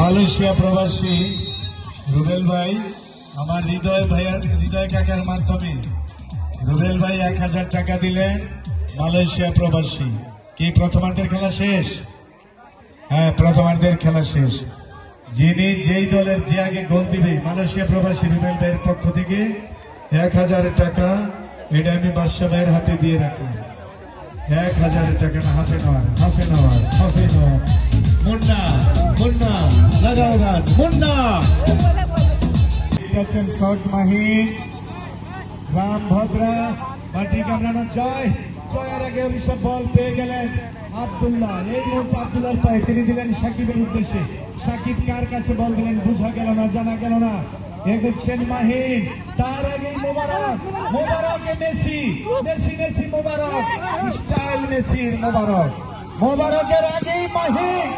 Malaysia প্রবাসী রুবেল ভাই আমার হৃদয় কাকার মাধ্যমে রুবেল ভাই 1000 টাকা দিলেন। মালয়েশিয়া প্রবাসী কি প্রথমার্ধের খেলা শেষ? হ্যাঁ, প্রথমার্ধের খেলা শেষ। যেই দলের যে আগে গোল দিবে মালয়েশিয়া প্রবাসী রুবেল ভাইয়ের পক্ষ থেকে 1000 টাকা, এটা আমি বাদশা ভাইয়ের হাতে দিয়ে রাখলাম। 1000 টাকা না, হাফে নেওয়ার মুন্না লাগাও গান মুন্না শর্ট মাহিন রাম ভদ্রা মাটি কামড়ানো জয়ের আগে অভিষেক বল পেয়ে গেলেন আব্দুল্লাহ। এই মুহূর্তে আব্দুল্লাহর পায়ে তিনি দিলেন সাকিবের উদ্দেশ্যে। সাকিব কার কাছে বল দিলেন বুঝা গেল না, জানা গেল না। এগোচ্ছেন মাহিন, তার আগেই মোবারক মেসি মোবারক, স্টাইল মেসির মোবারকের আগেই মাহিন।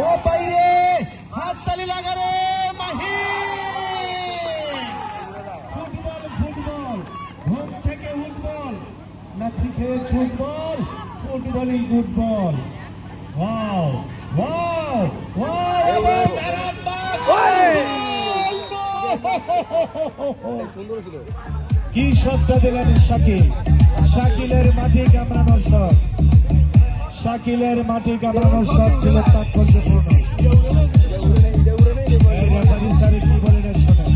ও বাইরে হাততালি লাগারে মাহিন। ফুটবল ঘুম থেকে উঠবল, লাঠি খেয়ে ফুটবল, ফুটবলই ফুটবল। ওয়াও ওয়াও ওয়াও, কি শটটা দিলেন শাকিলের মাটি কামড়ানোর শট। শাকিলের মাটি কামড়ানোর শট ছিল তাৎপর্যপূর্ণ। রেফারি স্যার কি বলেন শোনেন।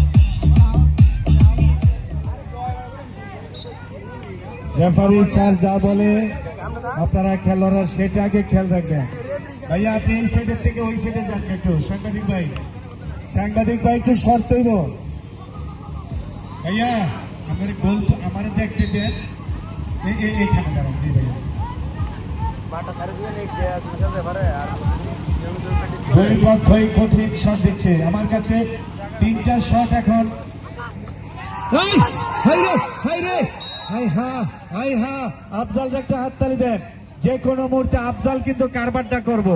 রেফারি স্যার যা বলে আপনারা খেলোয়াড়রা সেটা আগে খেয়াল রাখবেন। ভাইয়া আপনি এই সাইডের থেকে ওই সাইডে যান একটু। সাংবাদিক ভাই একটু শর্ট হইব ভাইয়া, আমার গোল আমার দেখতে দেন। এইখানে দাঁড়ান। জি ভাইয়া, দুই পক্ষই কঠিন শট দিচ্ছে। আমার কাছে 3টা শট এখন। আফজাল একটা হাততালি দেন। যে কোনো মুহূর্তে আফজাল কিন্তু কারবারটা করব।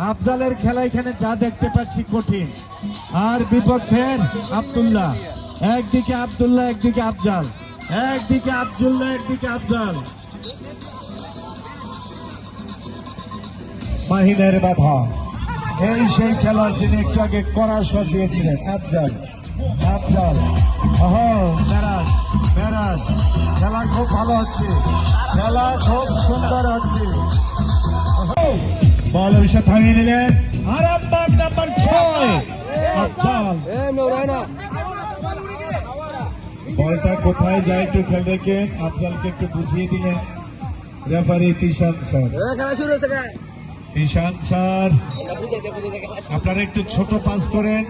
আফজালের খেলা এখানে যা দেখতে পাচ্ছি কঠিন। আর বিপক্ষের আব্দুল্লাহ, একদিকে আব্দুল্লাহ একদিকে আফজাল, একদিকে আব্দুল্লাহ একদিকে আফজাল। মাহিনের বাধা, এই সেই খেলোয়াড় যিনি একটু আগে কড়া শট দিয়েছিলেন আফজাল। মেরাজ খেলা খুব ভালো হচ্ছে, খেলা খুব সুন্দর হচ্ছে। বল অভিষেক থামিয়ে নিলেন। আর নাম্বার 6 আফজাল। বলটা কোথায় যায় একটু খেয়াল রেখেন। আফজালকে একটু বুঝিয়ে দিলেন রেফারি তিশান স্যার। আপনারা একটু ছোট পাস করেন,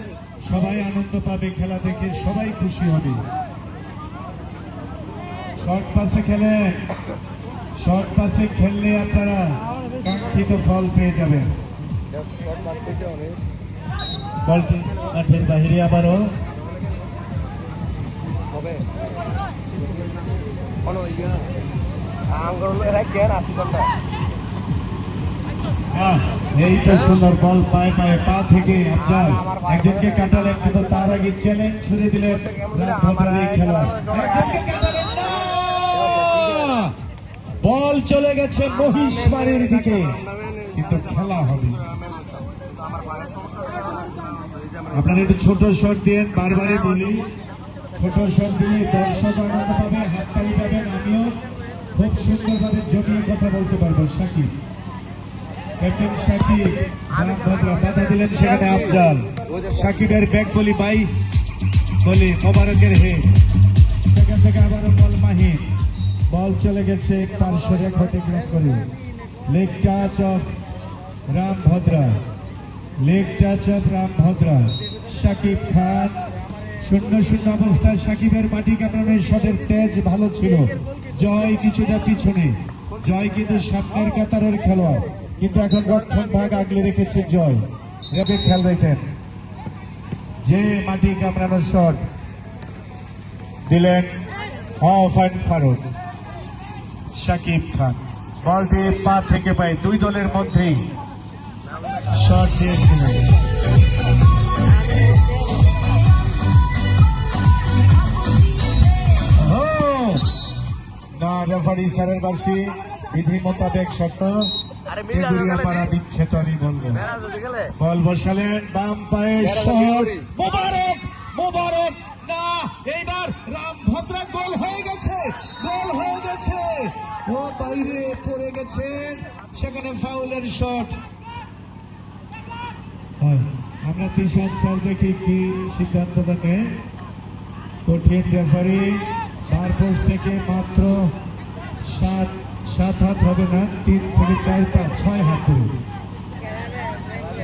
সবাই আনন্দ পাবে, খেলা দেখে সবাই খুশি হবে। শর্ট পাসে খেললে আপনারা কাঙ্ক্ষিত ফল পেয়ে যাবেন। বলটি মাঠের বাহিরে আবারও এই তো সুন্দর বল পা থেকে আফজাল একজনকে কাটালেন, কিন্তু তার আগে চ্যালেঞ্জ ছুড়ে দিলেন খেলোয়াড়। বল চলে গেছে মহিষবাড়ির দিকে, কিন্তু খেলা হবে। আপনারা একটু ছোট শট দিন, বারবারই বলি ছোট শট দিলে দর্শক আনন্দ পাবে, হাততালি পাবেন, আমিও খুব সুন্দরভাবে জমিয়ে কথা বলতে পারবো। সাকিব, ক্যাপ্টেন সাকিব বাধা দিলেন সেখানে আফজাল। সাকিবের ব্যাক বলি মোবারকের হেড, সেখান থেকে আবারও বল মাহিন। বল চলে গেছে পার্শ্ব রেখা অতিক্রম করে। লেগ টাচ অফ রাম ভদ্রা। সাকিব খান 0-0 অবস্থায়। সাকিবের মাটি কামড়ানোর শটের তেজ ভালো ছিল। জয় কিছুটা পিছনে, জয় কিন্তু সামনের কাতারের খেলোয়াড়, কিন্তু এখন রক্ষণ ভাগ আগলে রেখেছে জয়। রেফারি খেয়াল রাখেন, যে মাটি কামড়ানোর শট দিলেন অফ অ্যান্ড ফারুক সাকিব খান। বলটি পা থেকে পায়, দুই দলের মধ্যেই শট দিয়েছিলেন। না, রেফারি স্যারের বার্ষি বিধি মোতাবেক শর্ত পাড়া বিখ্যাত আমি বলবো। বল বসালেন বাম পায়ের শট, মোবারক মোবারক না, এইবার রামভদ্রা গোল হয়ে গেছে, গোল হয়ে গেছে, ও বাইরে পড়ে গেছে, সেখানে ফাউলের শট। আমরা তিশান স্যার দেখি কি সিদ্ধান্ত থাকে। কঠিন রেফারি, বার পোস্ট থেকে মাত্র 7 হাত হবে না, 3 থেকে 4 5 6 হাত দূর,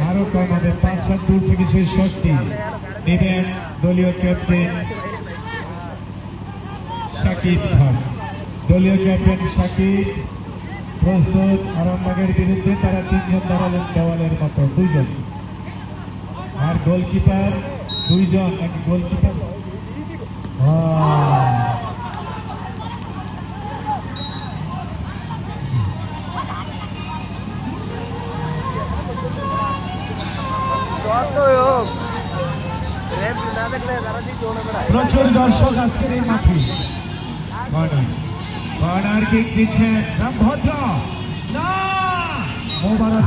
আরো কম হবে, 5 হাত দূর থেকে সেই শটটি নেবেন দলীয় ক্যাপ্টেন সাকিব খান। দলীয় ক্যাপ্টেন সাকিব প্রস্তুত আরামবাগের বিরুদ্ধে। তারা 3 জন দাঁড়ালেন দেওয়ালের মতো, 2 জন, আর গোলকিপার 2 জন, এক গোলকিপার। প্রচুর দর্শক আজকের এই মাঠে। কর্নার কিক দিচ্ছেন রামভদ্র, না মোবারক